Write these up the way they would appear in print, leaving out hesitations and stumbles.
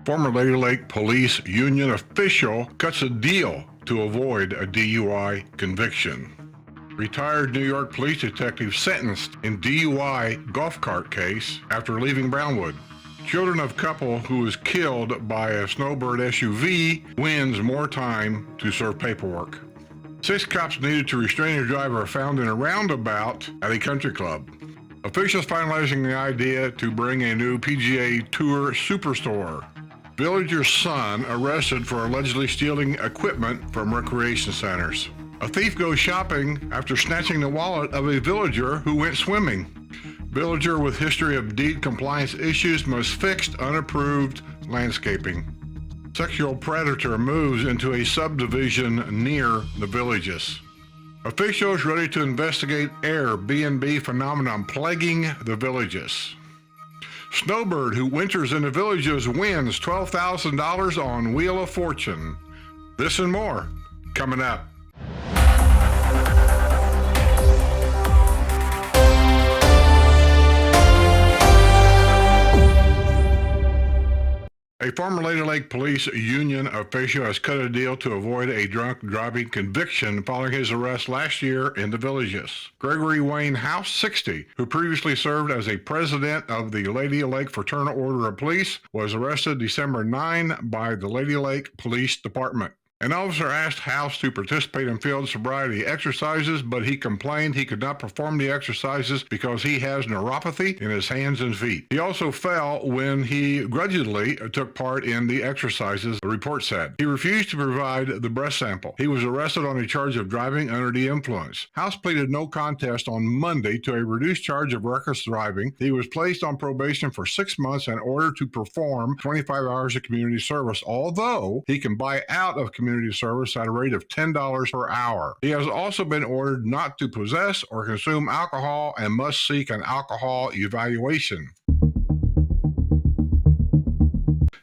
Former Lady Lake Police Union official cuts a deal to avoid a DUI conviction. Retired New York police detective sentenced in DUI golf cart case after leaving Brownwood. Children of couple who was killed by a snowbird SUV wins more time to serve paperwork. 6 cops needed to restrain a driver found in a roundabout at a country club. Officials finalizing the idea to bring a new PGA Tour superstore. Villager's son arrested for allegedly stealing equipment from recreation centers. A thief goes shopping after snatching the wallet of a villager who went swimming. Villager with history of deed compliance issues must fix unapproved landscaping. Sexual predator moves into a subdivision near the Villages. Officials ready to investigate Airbnb phenomenon plaguing the Villages. Snowbird who winters in the Villages wins $12,000 on Wheel of Fortune. This and more coming up. A former Lady Lake Police Union official has cut a deal to avoid a drunk driving conviction following his arrest last year in the Villages. Gregory Wayne House, 60, who previously served as a president of the Lady Lake Fraternal Order of Police, was arrested December 9 by the Lady Lake Police Department. An officer asked House to participate in field sobriety exercises, but he complained he could not perform the exercises because he has neuropathy in his hands and feet. He also fell when he grudgingly took part in the exercises, the report said. He refused to provide the breath sample. He was arrested on a charge of driving under the influence. House pleaded no contest on Monday to a reduced charge of reckless driving. He was placed on probation for 6 months in order to perform 25 hours of community service, although he can buy out of community service at a rate of $10 per hour. He has also been ordered not to possess or consume alcohol and must seek an alcohol evaluation.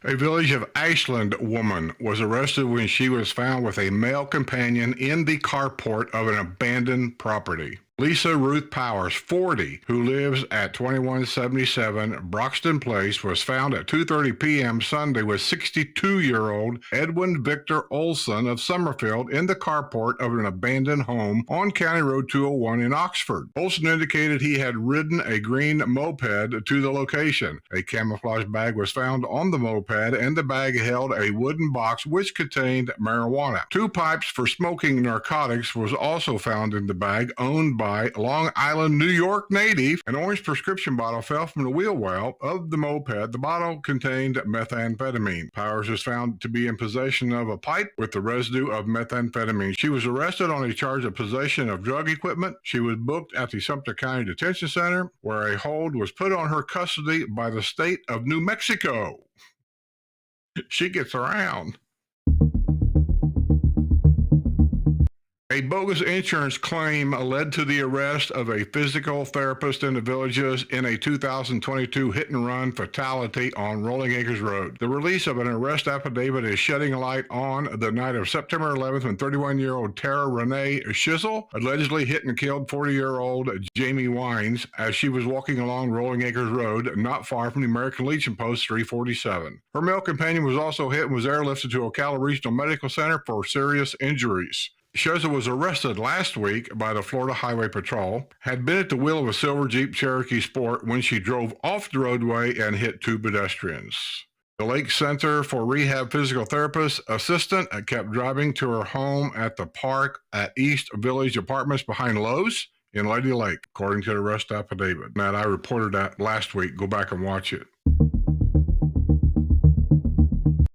A Village of Ashland woman was arrested when she was found with a male companion in the carport of an abandoned property. Lisa Ruth Powers, 40, who lives at 2177 Broxton Place, was found at 2:30 p.m. Sunday with 62-year-old Edwin Victor Olson of Summerfield in the carport of an abandoned home on County Road 201 in Oxford. Olson indicated he had ridden a green moped to the location. A camouflage bag was found on the moped, and the bag held a wooden box which contained marijuana. 2 pipes for smoking narcotics was also found in the bag, owned by Long Island, New York native. An orange prescription bottle fell from the wheel well of the moped. The bottle contained methamphetamine. Powers was found to be in possession of a pipe with the residue of methamphetamine. She was arrested on a charge of possession of drug equipment. She was booked at the Sumter County Detention Center, where a hold was put on her custody by the state of New Mexico. She gets around. A bogus insurance claim led to the arrest of a physical therapist in the Villages in a 2022 hit-and-run fatality on Rolling Acres Road. The release of an arrest affidavit is shedding light on the night of September 11th when 31-year-old Tara Renee Shizzle allegedly hit and killed 40-year-old Jamie Wines as she was walking along Rolling Acres Road, not far from the American Legion Post 347. Her male companion was also hit and was airlifted to Ocala Regional Medical Center for serious injuries. Shizzle was arrested last week by the Florida Highway Patrol, had been at the wheel of a silver Jeep Cherokee Sport when she drove off the roadway and hit 2 pedestrians. The Lake Center for Rehab Physical Therapist assistant kept driving to her home at the park at East Village Apartments behind Lowe's in Lady Lake, according to the arrest affidavit. Matt, I reported that last week. Go back and watch it.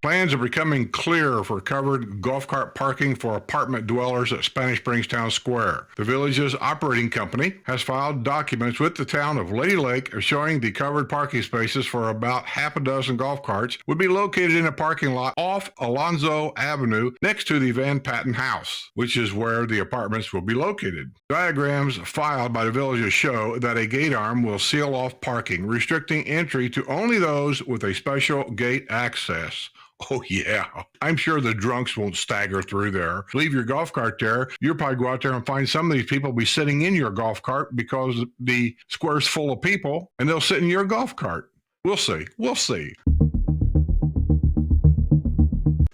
Plans are becoming clearer for covered golf cart parking for apartment dwellers at Spanish Springs Town Square. The Village's operating company has filed documents with the town of Lady Lake showing the covered parking spaces for about half a dozen golf carts would be located in a parking lot off Alonzo Avenue next to the Van Patten House, which is where the apartments will be located. Diagrams filed by the Villages show that a gate arm will seal off parking, restricting entry to only those with a special gate access. Oh, yeah. I'm sure the drunks won't stagger through there. Leave your golf cart there. You'll probably go out there and find some of these people be sitting in your golf cart because the square's full of people, and they'll sit in your golf cart. We'll see. We'll see.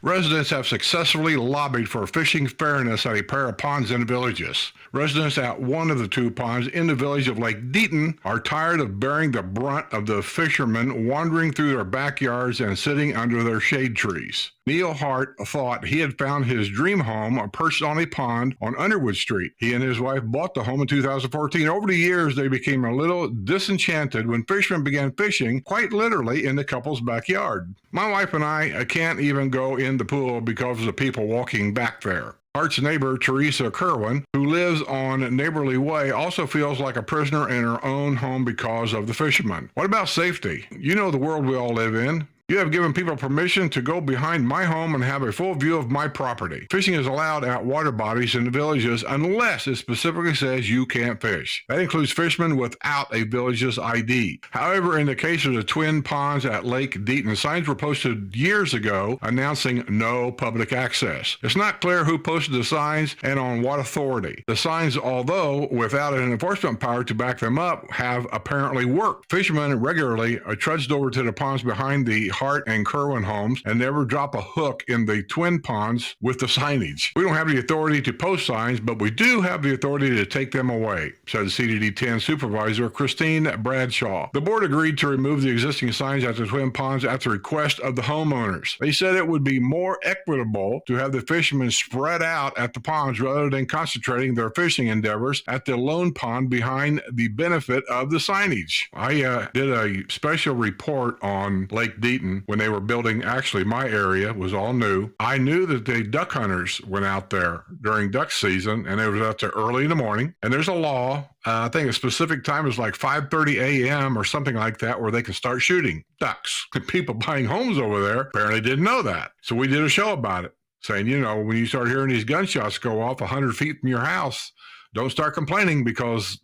Residents have successfully lobbied for fishing fairness at a pair of ponds in the villages. Residents at one of the two ponds in the village of Lake Deaton are tired of bearing the brunt of the fishermen wandering through their backyards and sitting under their shade trees. Neil Hart thought he had found his dream home perched on a pond on Underwood Street. He and his wife bought the home in 2014. Over the years, they became a little disenchanted when fishermen began fishing, quite literally, in the couple's backyard. My wife and I can't even go in the pool because of the people walking back there. Hart's neighbor, Teresa Kerwin, who lives on Neighborly Way, also feels like a prisoner in her own home because of the fishermen. What about safety? You know the world we all live in. You have given people permission to go behind my home and have a full view of my property. Fishing is allowed at water bodies in the villages unless it specifically says you can't fish. That includes fishermen without a village's ID. However, in the case of the twin ponds at Lake Deaton, signs were posted years ago announcing no public access. It's not clear who posted the signs and on what authority. The signs, although without an enforcement power to back them up, have apparently worked. Fishermen regularly trudged over to the ponds behind the Hart and Kerwin homes and never drop a hook in the twin ponds with the signage. We don't have the authority to post signs, but we do have the authority to take them away, said CDD 10 Supervisor Christine Bradshaw. The board agreed to remove the existing signs at the twin ponds at the request of the homeowners. They said it would be more equitable to have the fishermen spread out at the ponds rather than concentrating their fishing endeavors at the lone pond behind the benefit of the signage. I did a special report on Lake Deaton when they were building. Actually, my area was all new. I knew that the duck hunters went out there during duck season, and they was out there early in the morning. And there's a law, I think a specific time is like 5:30 a.m. or something like that, where they can start shooting ducks. And people buying homes over there apparently didn't know that. So we did a show about it, saying, you know, when you start hearing these gunshots go off 100 feet from your house, don't start complaining because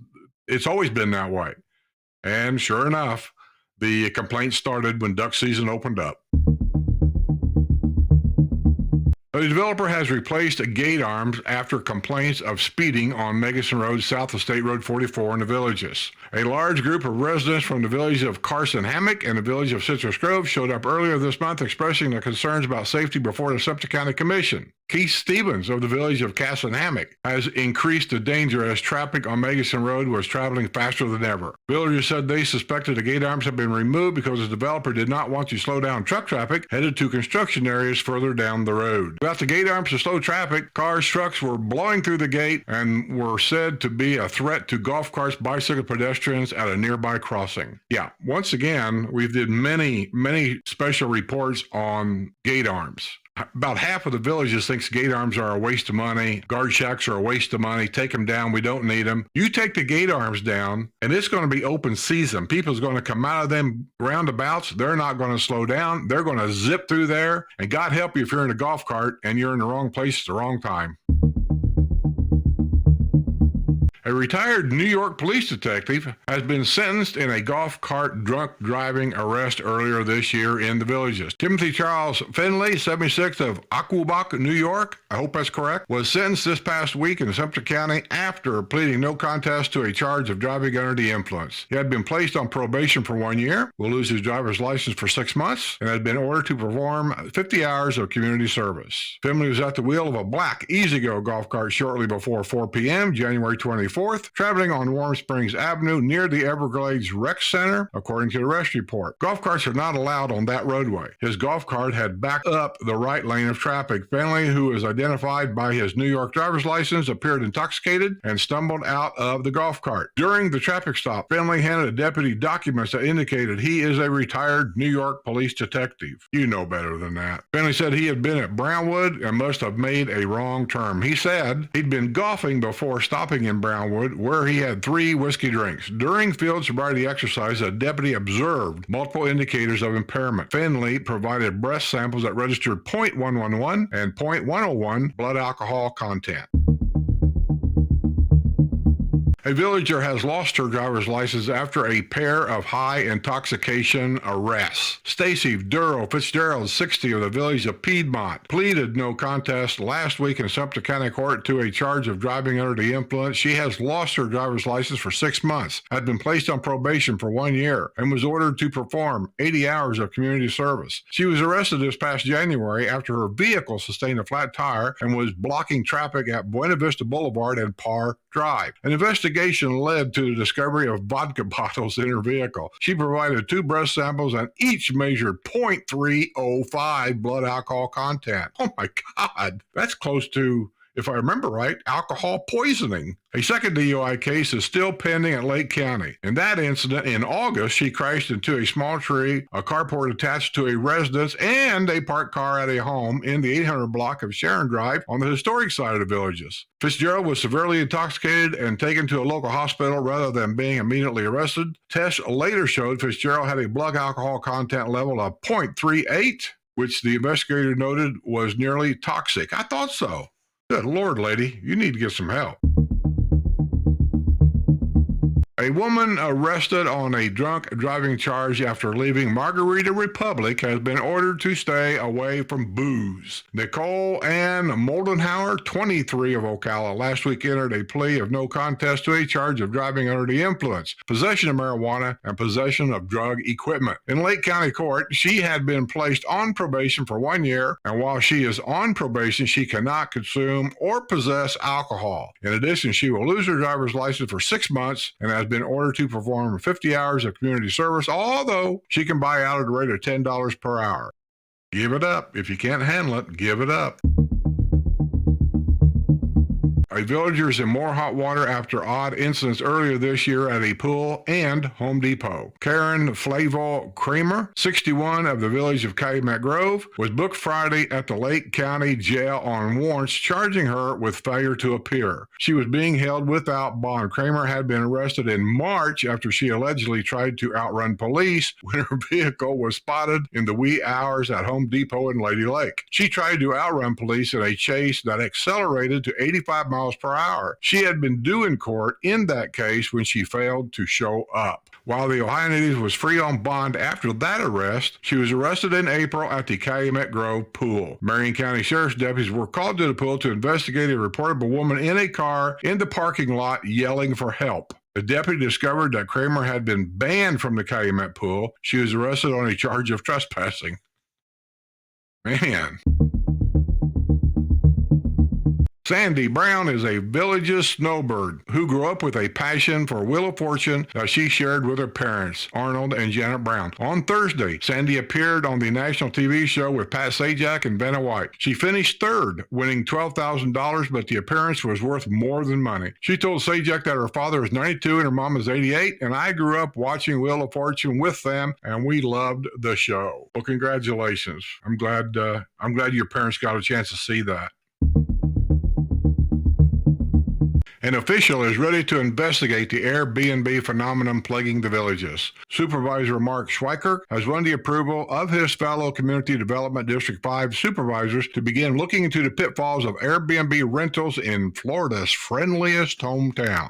it's always been that way. And sure enough, the complaints started when duck season opened up. The developer has replaced gate arms after complaints of speeding on Megason Road south of State Road 44 in the villages. A large group of residents from the village of Carson Hammock and the village of Citrus Grove showed up earlier this month expressing their concerns about safety before the Sumter County Commission. Keith Stevens of the village of Carson Hammock has increased the danger as traffic on Megason Road was traveling faster than ever. Villagers said they suspected the gate arms had been removed because the developer did not want to slow down truck traffic headed to construction areas further down the road. Without the gate arms to slow traffic, cars, trucks were blowing through the gate and were said to be a threat to golf carts, bicycle pedestrians at a nearby crossing. Yeah, once again, we did many special reports on gate arms. About half of the villages thinks gate arms are a waste of money. Guard shacks are a waste of money. Take them down. We don't need them. You take the gate arms down, and it's going to be open season. People's going to come out of them roundabouts. They're not going to slow down. They're going to zip through there. And God help you if you're in a golf cart and you're in the wrong place at the wrong time. A retired New York police detective has been sentenced in a golf cart drunk driving arrest earlier this year in the villages. Timothy Charles Finley, 76, of Aquabach, New York, I hope that's correct, was sentenced this past week in Sumter County after pleading no contest to a charge of driving under the influence. He had been placed on probation for 1 year, will lose his driver's license for 6 months, and had been ordered to perform 50 hours of community service. Finley was at the wheel of a black E-Z-GO golf cart shortly before 4 p.m., January 24th, traveling on Warm Springs Avenue near the Everglades Rec Center, according to the arrest report. Golf carts are not allowed on that roadway. His golf cart had backed up the right lane of traffic. Finley, who is identified by his New York driver's license, appeared intoxicated and stumbled out of the golf cart. During the traffic stop, Finley handed a deputy documents that indicated he is a retired New York police detective. You know better than that. Finley said he had been at Brownwood and must have made a wrong turn. He said he'd been golfing before stopping in Brownwood, where he had 3 whiskey drinks. During field sobriety exercise, a deputy observed multiple indicators of impairment. Finley provided breath samples that registered .111 and .101 blood alcohol content. A villager has lost her driver's license after a pair of high intoxication arrests. Stacy Duro Fitzgerald, 60, of the village of Piedmont, pleaded no contest last week in Sumter County Court to a charge of driving under the influence. She has lost her driver's license for 6 months, had been placed on probation for 1 year, and was ordered to perform 80 hours of community service. She was arrested this past January after her vehicle sustained a flat tire and was blocking traffic at Buena Vista Boulevard and Parr Drive. An investigation led to the discovery of vodka bottles in her vehicle. She provided 2 breath samples and each measured 0.305 blood alcohol content. Oh my God, that's close to, if I remember right, alcohol poisoning. A second DUI case is still pending at Lake County. In that incident, in August, she crashed into a small tree, a carport attached to a residence, and a parked car at a home in the 800 block of Sharon Drive on the historic side of the Villages. Fitzgerald was severely intoxicated and taken to a local hospital rather than being immediately arrested. Tests later showed Fitzgerald had a blood alcohol content level of 0.38, which the investigator noted was nearly toxic. I thought so. Good Lord, lady, you need to get some help. A woman arrested on a drunk driving charge after leaving Margarita Republic has been ordered to stay away from booze. Nicole Ann Moldenhauer, 23, of Ocala, last week entered a plea of no contest to a charge of driving under the influence, possession of marijuana, and possession of drug equipment. In Lake County Court, she had been placed on probation for 1 year, and while she is on probation, she cannot consume or possess alcohol. In addition, she will lose her driver's license for 6 months and has been ordered to perform 50 hours of community service, although she can buy out at a rate of $10 per hour. Give it up. If you can't handle it, give it up. A villager is in more hot water after odd incidents earlier this year at a pool and Home Depot. Karen Flavel Kramer, 61, of the village of Calumet Grove, was booked Friday at the Lake County Jail on warrants charging her with failure to appear. She was being held without bond. Kramer had been arrested in March after she allegedly tried to outrun police when her vehicle was spotted in the wee hours at Home Depot in Lady Lake. She tried to outrun police in a chase that accelerated to 85 miles per hour. She had been due in court in that case when she failed to show up. While the Ohio native was free on bond after that arrest, she was arrested in April at the Calumet Grove pool. Marion County Sheriff's deputies were called to the pool to investigate a reportable woman in a car in the parking lot yelling for help. The deputy discovered that Kramer had been banned from the Calumet pool. She was arrested on a charge of trespassing. Man. Sandy Brown is a village's snowbird who grew up with a passion for Wheel of Fortune that she shared with her parents, Arnold and Janet Brown. On Thursday, Sandy appeared on the national TV show with Pat Sajak and Vanna White. She finished third, winning $12,000, but the appearance was worth more than money. She told Sajak that her father is 92 and her mom is 88, and I grew up watching Wheel of Fortune with them, and we loved the show. Well, congratulations. I'm glad your parents got a chance to see that. An official is ready to investigate the Airbnb phenomenon plaguing the villages. Supervisor Mark Schweikert has won the approval of his fellow Community Development District 5 supervisors to begin looking into the pitfalls of Airbnb rentals in Florida's friendliest hometown.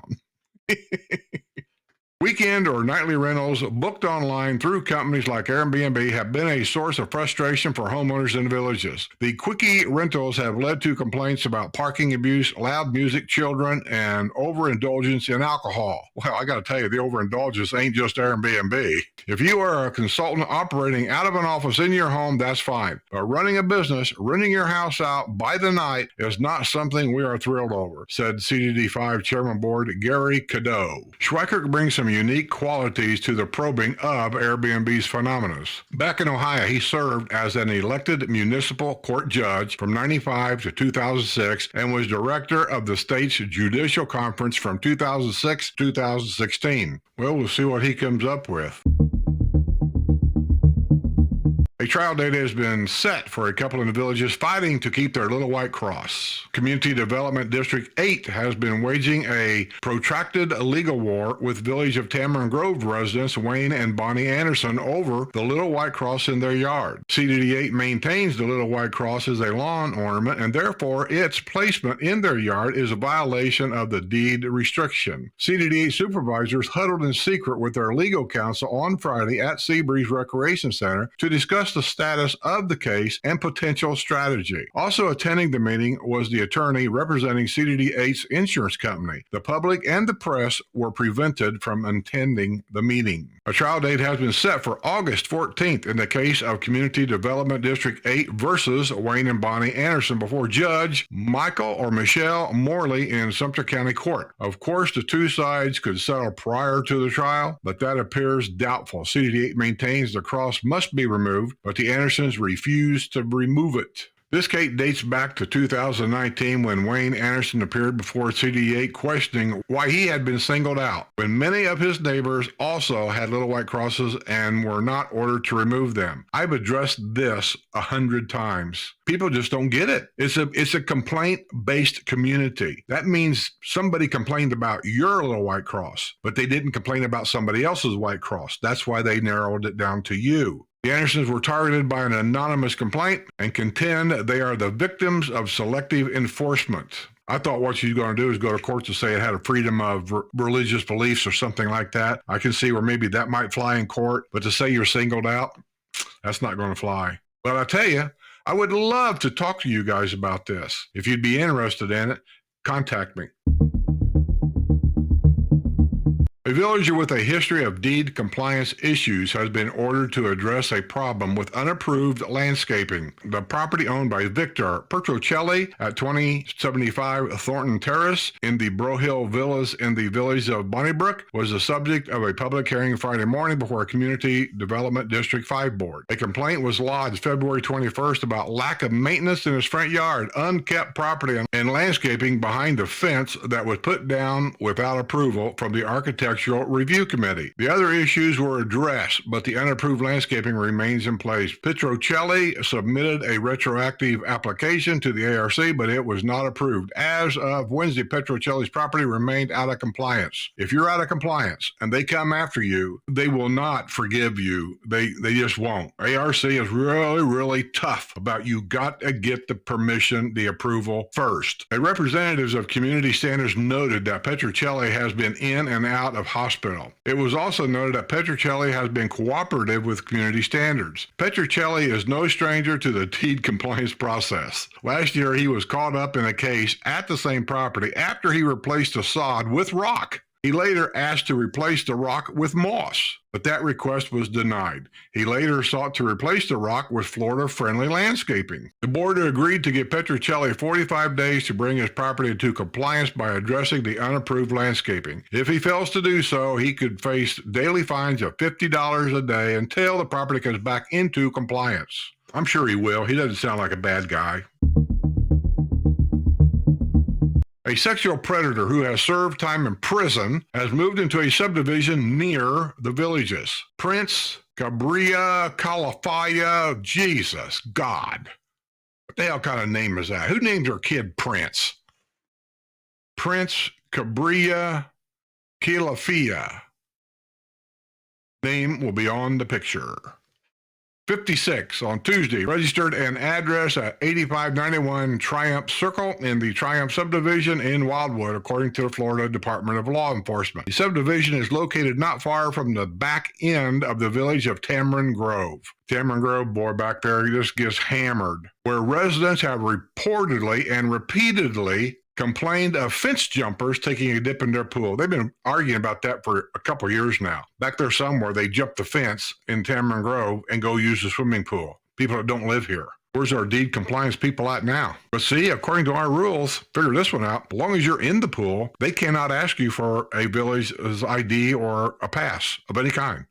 Weekend or nightly rentals booked online through companies like Airbnb have been a source of frustration for homeowners in the villages. The quickie rentals have led to complaints about parking abuse, loud music, children, and overindulgence in alcohol. Well, I got to tell you, the overindulgence ain't just Airbnb. If you are a consultant operating out of an office in your home, that's fine. But running a business, renting your house out by the night is not something we are thrilled over, said CDD5 Chairman Board Gary Cadeau. Schweikert brings some unique qualities to the probing of Airbnb's phenomena. Back in Ohio, he served as an elected municipal court judge from 1995 to 2006 and was director of the state's judicial conference from 2006 to 2016. Well, we'll see what he comes up with. A trial date has been set for a couple in the villages fighting to keep their little white cross. Community Development District 8 has been waging a protracted legal war with Village of Tamarind Grove residents Wayne and Bonnie Anderson over the little white cross in their yard. CDD 8 maintains the little white cross as a lawn ornament, and therefore its placement in their yard is a violation of the deed restriction. CDD 8 supervisors huddled in secret with their legal counsel on Friday at Seabreeze Recreation Center to discuss the status of the case and potential strategy. Also attending the meeting was the attorney representing CDD 8's insurance company. The public and the press were prevented from attending the meeting. A trial date has been set for August 14th in the case of Community Development District 8 versus Wayne and Bonnie Anderson before Judge Michael or Michelle Morley in Sumter County Court. Of course, the two sides could settle prior to the trial, but that appears doubtful. CDD 8 maintains the cross must be removed, but the Andersons refused to remove it. This case dates back to 2019 when Wayne Anderson appeared before CDD 8 questioning why he had been singled out, when many of his neighbors also had little white crosses and were not ordered to remove them. I've addressed this 100 times. People just don't get it. It's a complaint-based community. That means somebody complained about your little white cross, but they didn't complain about somebody else's white cross. That's why they narrowed it down to you. The Andersons were targeted by an anonymous complaint and contend they are the victims of selective enforcement. I thought what she's going to do is go to court to say it had a freedom of religious beliefs or something like that. I can see where maybe that might fly in court, but to say you're singled out, that's not going to fly. But I tell you, I would love to talk to you guys about this. If you'd be interested in it, contact me. A villager with a history of deed compliance issues has been ordered to address a problem with unapproved landscaping. The property owned by Victor Petrocelli at 2075 Thornton Terrace in the Brohill Villas in the village of Bonnybrook was the subject of a public hearing Friday morning before a Community Development District 5 board. A complaint was lodged February 21st about lack of maintenance in his front yard, unkept property, and landscaping behind the fence that was put down without approval from the Architectural Review Committee. The other issues were addressed, but the unapproved landscaping remains in place. Petrocelli submitted a retroactive application to the ARC, but it was not approved. As of Wednesday, Petrocelli's property remained out of compliance. If you're out of compliance and they come after you, they will not forgive you. They just won't. ARC is really, really tough about you got to get the permission, the approval first. A representatives of Community Standards noted that Petrocelli has been in and out of hospital. It was also noted that Petrocelli has been cooperative with Community Standards. Petrocelli is no stranger to the deed compliance process. Last year, he was caught up in a case at the same property after he replaced the sod with rock. He later asked to replace the rock with moss, but that request was denied. He later sought to replace the rock with Florida-friendly landscaping. The board agreed to give Petrocelli 45 days to bring his property into compliance by addressing the unapproved landscaping. If he fails to do so, he could face daily fines of $50 a day until the property comes back into compliance. I'm sure he will. He doesn't sound like a bad guy. A sexual predator who has served time in prison has moved into a subdivision near the villages. Prince Cabria Calafia, Jesus, God. What the hell kind of name is that? Who named their kid Prince? Prince Cabria Calafia. Name will be on the picture. 56 on Tuesday, registered an address at 8591 Triumph Circle in the Triumph subdivision in Wildwood, according to the Florida Department of Law Enforcement. The subdivision is located not far from the back end of the village of Tamarind Grove. Tamarind Grove, boy, back there, just gets hammered, where residents have reportedly and repeatedly complained of fence jumpers taking a dip in their pool. They've been arguing about that for a couple years now. Back there somewhere, they jump the fence in Tamarind Grove and go use the swimming pool. People that don't live here. Where's our deed compliance people at now? But see, according to our rules, figure this one out. As long as you're in the pool, they cannot ask you for a village's ID or a pass of any kind.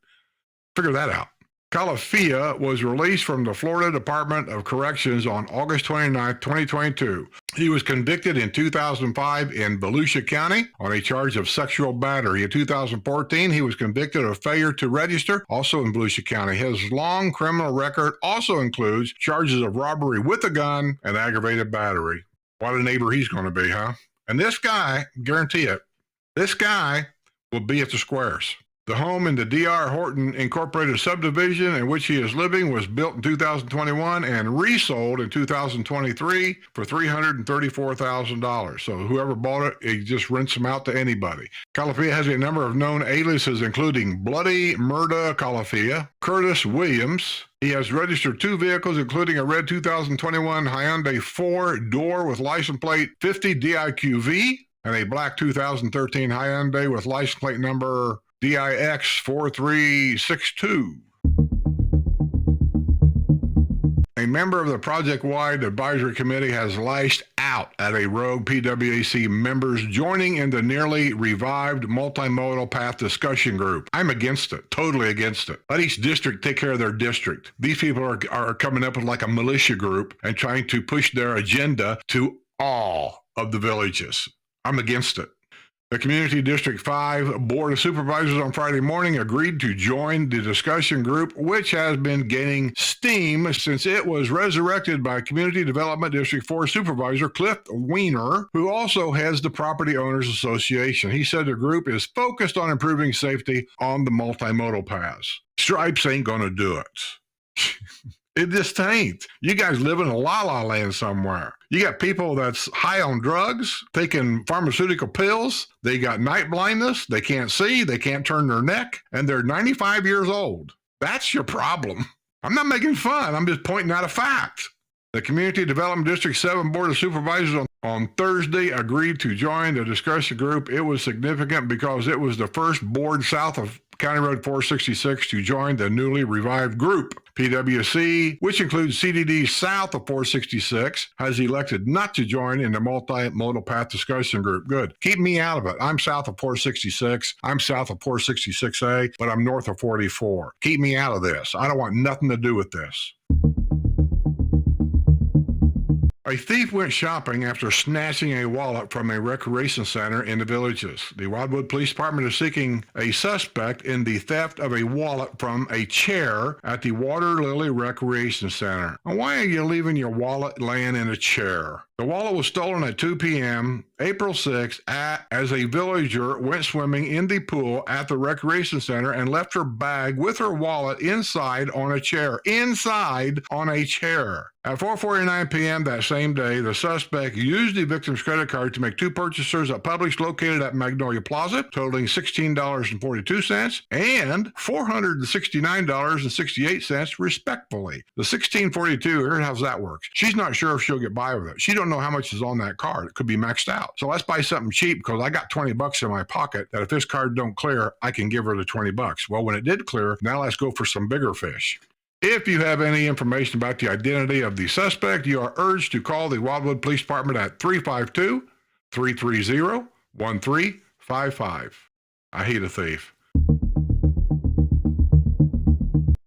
Figure that out. Calafia was released from the Florida Department of Corrections on August 29, 2022. He was convicted in 2005 in Volusia County on a charge of sexual battery. In 2014, he was convicted of failure to register, also in Volusia County. His long criminal record also includes charges of robbery with a gun and aggravated battery. What a neighbor he's going to be, huh? And this guy, guarantee it, this guy will be at the squares. The home in the D.R. Horton Incorporated subdivision in which he is living was built in 2021 and resold in 2023 for $334,000. So whoever bought it, he just rents them out to anybody. Calafia has a number of known aliases, including Bloody Murda Calafia, Curtis Williams. He has registered 2 vehicles, including a red 2021 Hyundai 4-door with license plate 50 DIQV and a black 2013 Hyundai with license plate number DIX 4362. A member of the project-wide advisory committee has lashed out at a rogue PWAC members joining in the nearly revived multimodal path discussion group. I'm against it, totally against it. Let each district take care of their district. These people are coming up with like a militia group and trying to push their agenda to all of the villages. I'm against it. The Community District 5 Board of Supervisors on Friday morning agreed to join the discussion group, which has been gaining steam since it was resurrected by Community Development District 4 Supervisor Cliff Weiner, who also heads the Property Owners Association. He said the group is focused on improving safety on the multimodal paths. Stripes ain't going to do it. It just ain't. You guys live in a la-la land somewhere. You got people that's high on drugs, taking pharmaceutical pills. They got night blindness. They can't see. They can't turn their neck. And they're 95 years old. That's your problem. I'm not making fun. I'm just pointing out a fact. The Community Development District 7 Board of Supervisors on Thursday agreed to join the discussion group. It was significant because it was the first board south of County Road 466 to join the newly revived group. PWC, which includes CDD south of 466, has elected not to join in the multimodal path discussion group. Good. Keep me out of it. I'm south of 466. I'm south of 466A, but I'm north of 44. Keep me out of this. I don't want nothing to do with this. A thief went shopping after snatching a wallet from a recreation center in the Villages. The Wildwood Police Department is seeking a suspect in the theft of a wallet from a chair at the Water Lily Recreation Center. Now, why are you leaving your wallet laying in a chair? The wallet was stolen at 2 p.m. April 6th as a villager went swimming in the pool at the recreation center and left her bag with her wallet inside on a chair. Inside on a chair. At 4:49 p.m. that same day, the suspect used the victim's credit card to make 2 purchases at Publix located at Magnolia Plaza, totaling $16.42 and $469.68 respectively. The $16.42, here's how that works. She's not sure if she'll get by with it. She don't know how much is on that card. It could be maxed out. So let's buy something cheap because I got $20 in my pocket that if this card don't clear, I can give her the $20. Well, when it did clear, now let's go for some bigger fish. If you have any information about the identity of the suspect, you are urged to call the Wildwood Police Department at 352-330-1355. I hate a thief.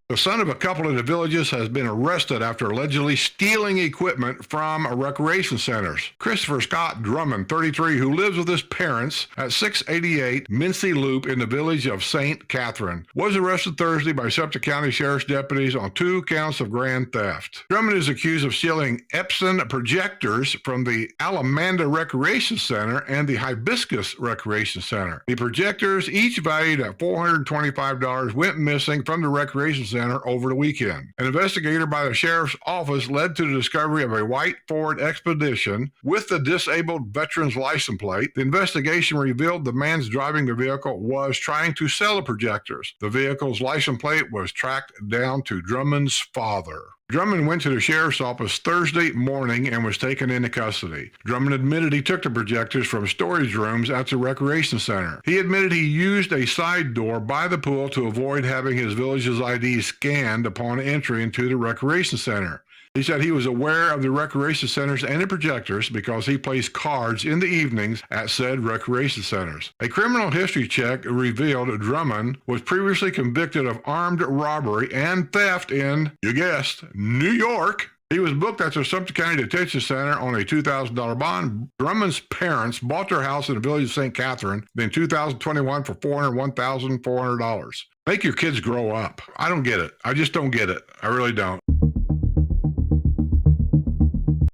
The son of a couple in the Villages has been arrested after allegedly stealing equipment from recreation centers. Christopher Scott Drummond, 33, who lives with his parents at 688 Mincy Loop in the village of St. Catherine, was arrested Thursday by Sumter County Sheriff's deputies on 2 counts of grand theft. Drummond is accused of stealing Epson projectors from the Alamanda Recreation Center and the Hibiscus Recreation Center. The projectors, each valued at $425, went missing from the recreation center over the weekend. An investigator by the sheriff's office led to the discovery of a white Ford Expedition with the disabled veteran's license plate. The investigation revealed the man driving the vehicle was trying to sell the projectors. The vehicle's license plate was tracked down to Drummond's father. Drummond went to the sheriff's office Thursday morning and was taken into custody. Drummond admitted he took the projectors from storage rooms at the recreation center. He admitted he used a side door by the pool to avoid having his village's ID scanned upon entry into the recreation center. He said he was aware of the recreation centers and the projectors because he plays cards in the evenings at said recreation centers. A criminal history check revealed Drummond was previously convicted of armed robbery and theft in, you guessed, New York. He was booked at the Sumter County Detention Center on a $2,000 bond. Drummond's parents bought their house in the village of St. Catherine in 2021 for $401,400. Make your kids grow up. I don't get it. I just don't get it. I really don't.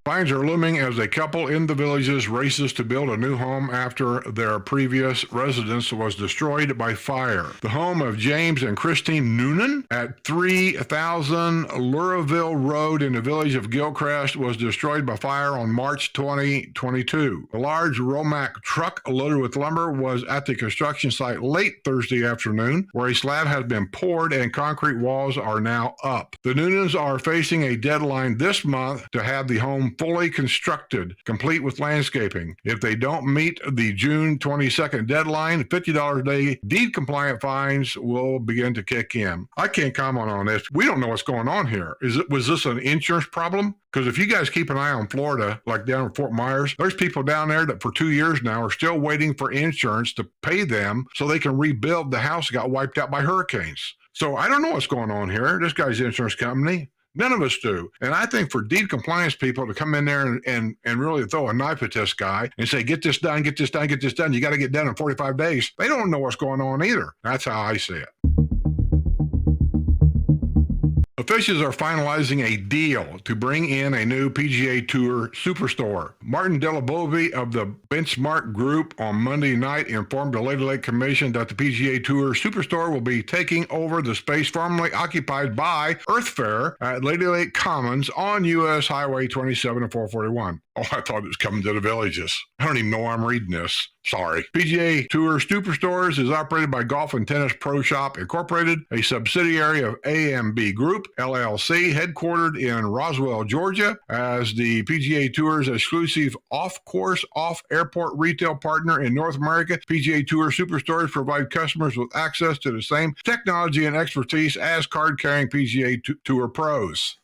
Fines are looming as a couple in the villages races to build a new home after their previous residence was destroyed by fire. The home of James and Christine Noonan at 3000 Lurville Road in the village of Gilcrest was destroyed by fire on March 2022. A large Romac truck loaded with lumber was at the construction site late Thursday afternoon, where a slab has been poured and concrete walls are now up. The Noonans are facing a deadline this month to have the home fully constructed, complete with landscaping. If they don't meet the June 22nd deadline, $50 a day deed-compliant fines will begin to kick in. I can't comment on this. We don't know what's going on here. Was this an insurance problem? Because if you guys keep an eye on Florida, like down in Fort Myers, there's people down there that for 2 years now are still waiting for insurance to pay them so they can rebuild the house that got wiped out by hurricanes. So I don't know what's going on here. This guy's insurance company. None of us do. And I think for deed compliance people to come in there and really throw a knife at this guy and say, get this done, get this done, get this done, you got to get done in 45 days. They don't know what's going on either. That's how I see it. Officials are finalizing a deal to bring in a new PGA Tour superstore. Martin Delabovi of the Benchmark Group on Monday night informed the Lady Lake Commission that the PGA Tour superstore will be taking over the space formerly occupied by Earthfare at Lady Lake Commons on U.S. Highway 27 and 441. Oh, I thought it was coming to the villages. I don't even know why I'm reading this. Sorry. PGA Tour Superstores is operated by Golf and Tennis Pro Shop Incorporated, a subsidiary of AMB Group, LLC, headquartered in Roswell, Georgia, as the PGA Tour's exclusive off-course, off-airport retail partner in North America. PGA Tour Superstores provide customers with access to the same technology and expertise as card-carrying PGA Tour pros.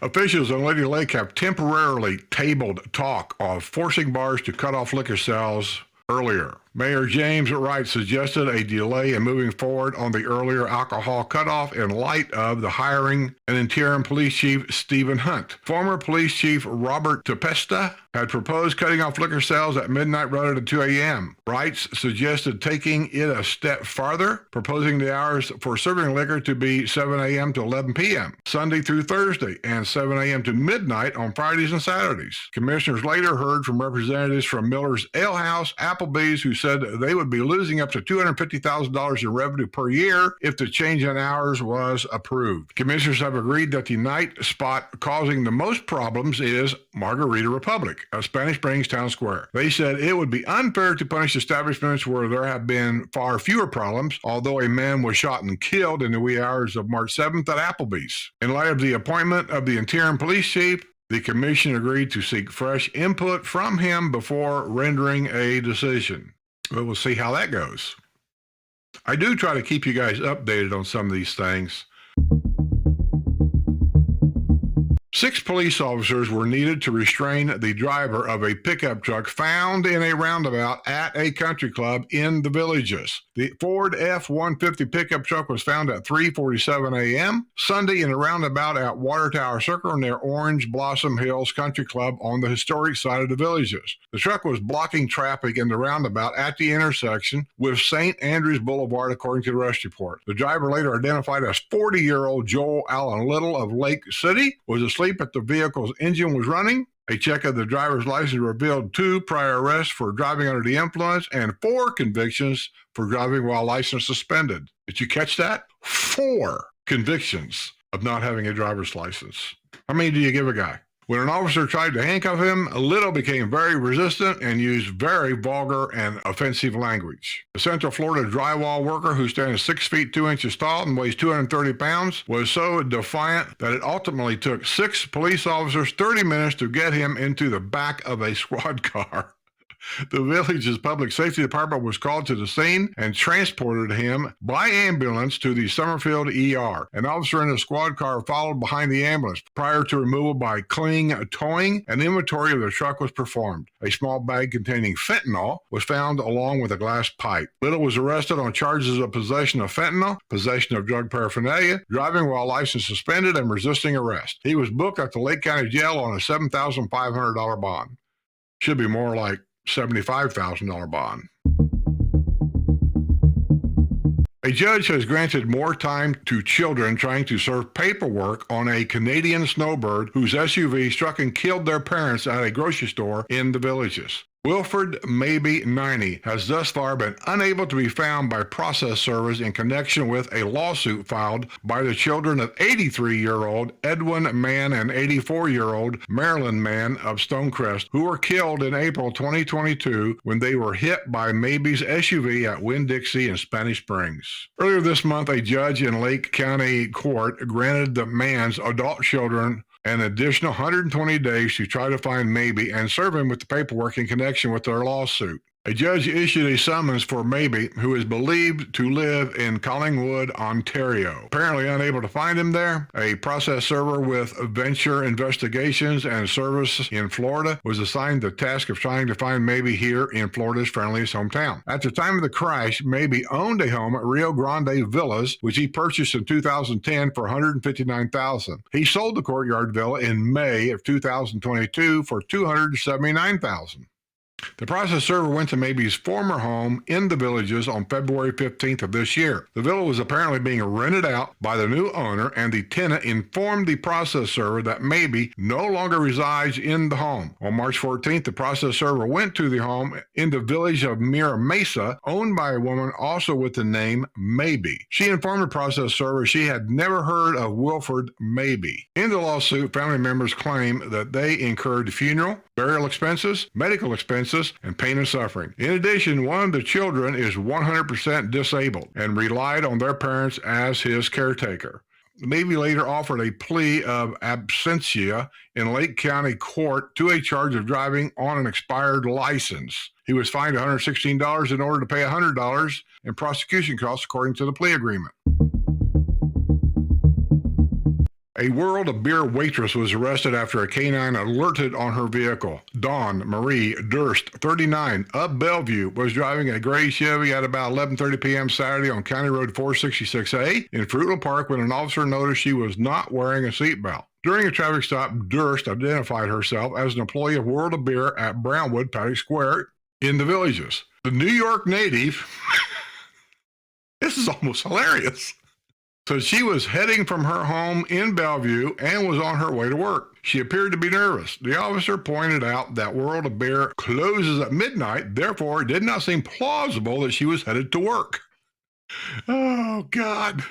Officials in Lady Lake have temporarily tabled talk of forcing bars to cut off liquor sales earlier. Mayor James Wright suggested a delay in moving forward on the earlier alcohol cutoff in light of the hiring an interim police chief, Stephen Hunt. Former police chief Robert Tepesta had proposed cutting off liquor sales at midnight rather than 2 a.m. Wright suggested taking it a step farther, proposing the hours for serving liquor to be 7 a.m. to 11 p.m., Sunday through Thursday, and 7 a.m. to midnight on Fridays and Saturdays. Commissioners later heard from representatives from Miller's Ale House, Applebee's, who said they would be losing up to $250,000 in revenue per year if the change in hours was approved. Commissioners have agreed that the night spot causing the most problems is Margarita Republic, a Spanish Springs town square. They said it would be unfair to punish establishments where there have been far fewer problems, although a man was shot and killed in the wee hours of March 7th at Applebee's. In light of the appointment of the interim police chief, the commission agreed to seek fresh input from him before rendering a decision. But we'll see how that goes. I do try to keep you guys updated on some of these things. 6 police officers were needed to restrain the driver of a pickup truck found in a roundabout at a country club in the villages. The Ford F-150 pickup truck was found at 3:47 a.m. Sunday in a roundabout at Water Tower Circle near Orange Blossom Hills Country Club on the historic side of the villages. The truck was blocking traffic in the roundabout at the intersection with St. Andrews Boulevard, according to the arrest report. The driver, later identified as 40-year-old Joel Allen Little of Lake City, was asleep at the vehicle's engine was running. A check of the driver's license revealed 2 prior arrests for driving under the influence and 4 convictions for driving while license suspended. Did you catch that? 4 convictions of not having a driver's license. How many do you give a guy? When an officer tried to handcuff him, Little became very resistant and used very vulgar and offensive language. The Central Florida drywall worker, who stands 6 feet 2 inches tall and weighs 230 pounds, was so defiant that it ultimately took 6 police officers 30 minutes to get him into the back of a squad car. The village's public safety department was called to the scene and transported him by ambulance to the Summerfield ER. An officer in a squad car followed behind the ambulance. Prior to removal by Kling Towing, an inventory of the truck was performed. A small bag containing fentanyl was found along with a glass pipe. Little was arrested on charges of possession of fentanyl, possession of drug paraphernalia, driving while license suspended, and resisting arrest. He was booked at the Lake County Jail on a $7,500 bond. Should be more like $75,000 bond. A judge has granted more time to children trying to serve paperwork on a Canadian snowbird whose SUV struck and killed their parents at a grocery store in the Villages. Wilfred Maybe 90 has thus far been unable to be found by process servers in connection with a lawsuit filed by the children of 83-year-old Edwin Mann and 84-year-old Marilyn Mann of Stonecrest, who were killed in April 2022 when they were hit by Maybe's SUV at Winn-Dixie in Spanish Springs. Earlier this month, a judge in Lake County Court granted the Mann's adult children an additional 120 days to try to find Maybe and serve him with the paperwork in connection with their lawsuit. A judge issued a summons for Maybe, who is believed to live in Collingwood, Ontario. Apparently unable to find him there, a process server with Venture Investigations and Service in Florida was assigned the task of trying to find Maybe here in Florida's friendliest hometown. At the time of the crash, Maybe owned a home at Rio Grande Villas, which he purchased in 2010 for $159,000. He sold the Courtyard Villa in May of 2022 for $279,000. The process server went to Maybe's former home in the Villages on February 15th of this year. The villa was apparently being rented out by the new owner, and the tenant informed the process server that Maybe no longer resides in the home. On March 14th, the process server went to the home in the village of Mira Mesa, owned by a woman also with the name Maybe. She informed the process server she had never heard of Wilfred Maybe. In the lawsuit, family members claim that they incurred funeral, burial expenses, medical expenses, and pain and suffering. In addition, one of the children is 100% disabled and relied on their parents as his caretaker. Maybe later offered a plea of absentia in Lake County Court to a charge of driving on an expired license. He was fined $116 in order to pay $100 in prosecution costs, according to the plea agreement. A World of Beer waitress was arrested after a canine alerted on her vehicle. Dawn Marie Durst, 39, of Bellevue, was driving a gray Chevy at about 11:30 p.m. Saturday on County Road 466A in Fruitland Park when an officer noticed she was not wearing a seatbelt. During a traffic stop, Durst identified herself as an employee of World of Beer at Brownwood Paddock Square in the Villages. The New York native, this is almost hilarious. So she was heading from her home in Bellevue and was on her way to work. She appeared to be nervous. The officer pointed out that World of Beer closes at midnight, therefore it did not seem plausible that she was headed to work. Oh, God.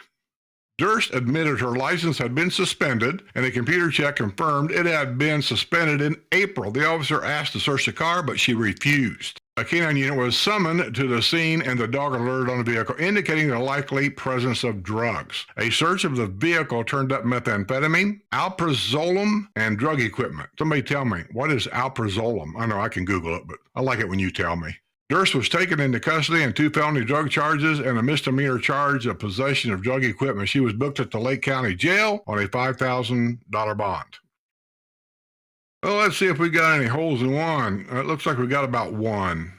Durst admitted her license had been suspended, and a computer check confirmed it had been suspended in April. The officer asked to search the car, but she refused. A canine unit was summoned to the scene, and the dog alerted on the vehicle, indicating the likely presence of drugs. A search of the vehicle turned up methamphetamine, alprazolam, and drug equipment. Somebody tell me, what is alprazolam? I know I can Google it, but I like it when you tell me. Durst was taken into custody on 2 felony drug charges and a misdemeanor charge of possession of drug equipment. She was booked at the Lake County Jail on a $5,000 bond. Well, let's see if we got any holes in one. It looks like we got about one.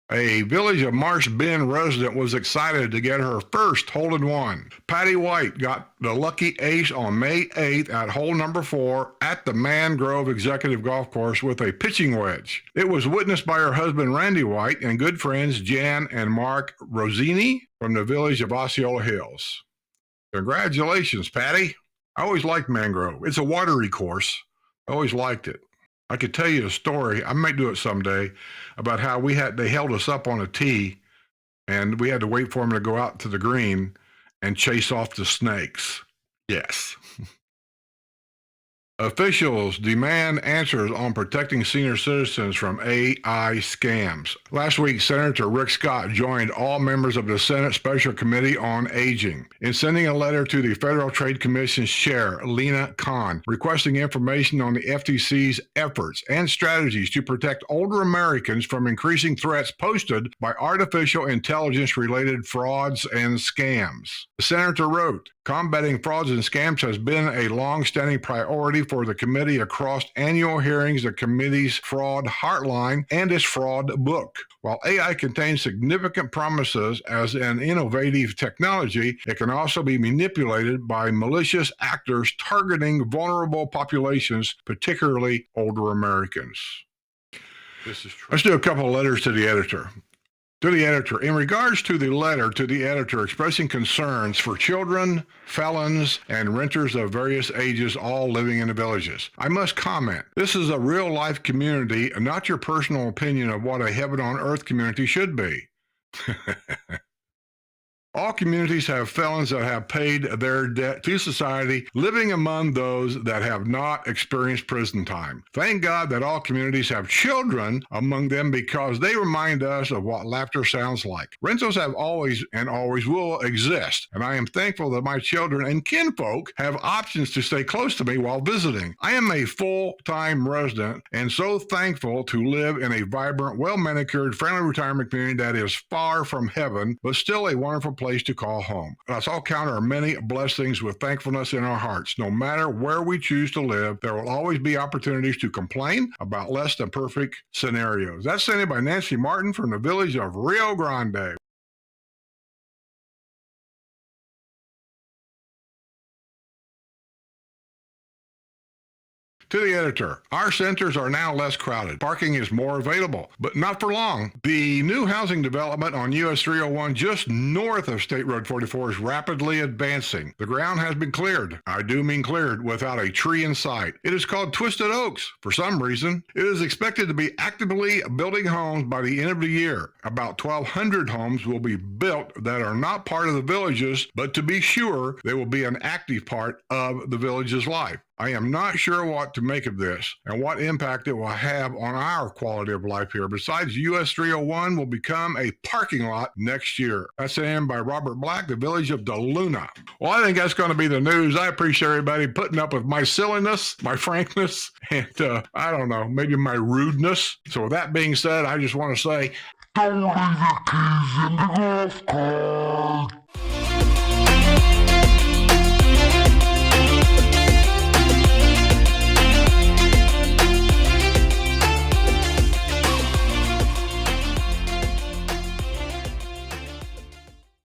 A Village of Marsh Bend resident was excited to get her first hole-in-one. Patty White got the lucky ace on May 8th at hole number 4 at the Mangrove Executive Golf Course with a pitching wedge. It was witnessed by her husband Randy White and good friends Jan and Mark Rosini from the village of Osceola Hills. Congratulations, Patty. I always liked Mangrove. It's a watery course. I always liked it. I could tell you a story, I might do it someday, about how they held us up on a tee and we had to wait for them to go out to the green and chase off the snakes. Yes. Officials demand answers on protecting senior citizens from AI scams. Last week, Senator Rick Scott joined all members of the Senate Special Committee on Aging in sending a letter to the Federal Trade Commission's chair, Lena Khan, requesting information on the FTC's efforts and strategies to protect older Americans from increasing threats posted by artificial intelligence-related frauds and scams. The senator wrote, "Combating frauds and scams has been a long-standing priority for the committee across annual hearings, the committee's fraud hotline, and its fraud book. While AI contains significant promises as an innovative technology, it can also be manipulated by malicious actors targeting vulnerable populations, particularly older Americans." This is true. Let's do a couple of letters to the editor. To the editor, in regards to the letter to the editor expressing concerns for children, felons, and renters of various ages all living in the villages, I must comment, this is a real-life community and not your personal opinion of what a heaven-on-earth community should be. All communities have felons that have paid their debt to society, living among those that have not experienced prison time. Thank God that all communities have children among them because they remind us of what laughter sounds like. Rentals have always and always will exist, and I am thankful that my children and kinfolk have options to stay close to me while visiting. I am a full-time resident and so thankful to live in a vibrant, well-manicured, friendly retirement community that is far from heaven, but still a wonderful place to call home. Let's all count our many blessings with thankfulness in our hearts. No matter where we choose to live, there will always be opportunities to complain about less than perfect scenarios. That's sent in by Nancy Martin from the village of Rio Grande. To the editor, our centers are now less crowded. Parking is more available, but not for long. The new housing development on US 301 just north of State Road 44 is rapidly advancing. The ground has been cleared. I do mean cleared, without a tree in sight. It is called Twisted Oaks for some reason. It is expected to be actively building homes by the end of the year. About 1,200 homes will be built that are not part of the villages, but to be sure, they will be an active part of the village's life. I am not sure what to make of this and what impact it will have on our quality of life here. Besides, US 301 will become a parking lot next year. That's in by Robert Black, the village of DeLuna. Well, I think that's going to be the news. I appreciate everybody putting up with my silliness, my frankness, and I don't know, maybe my rudeness. So with that being said, I just want to say, don't leave the keys in the golf cart.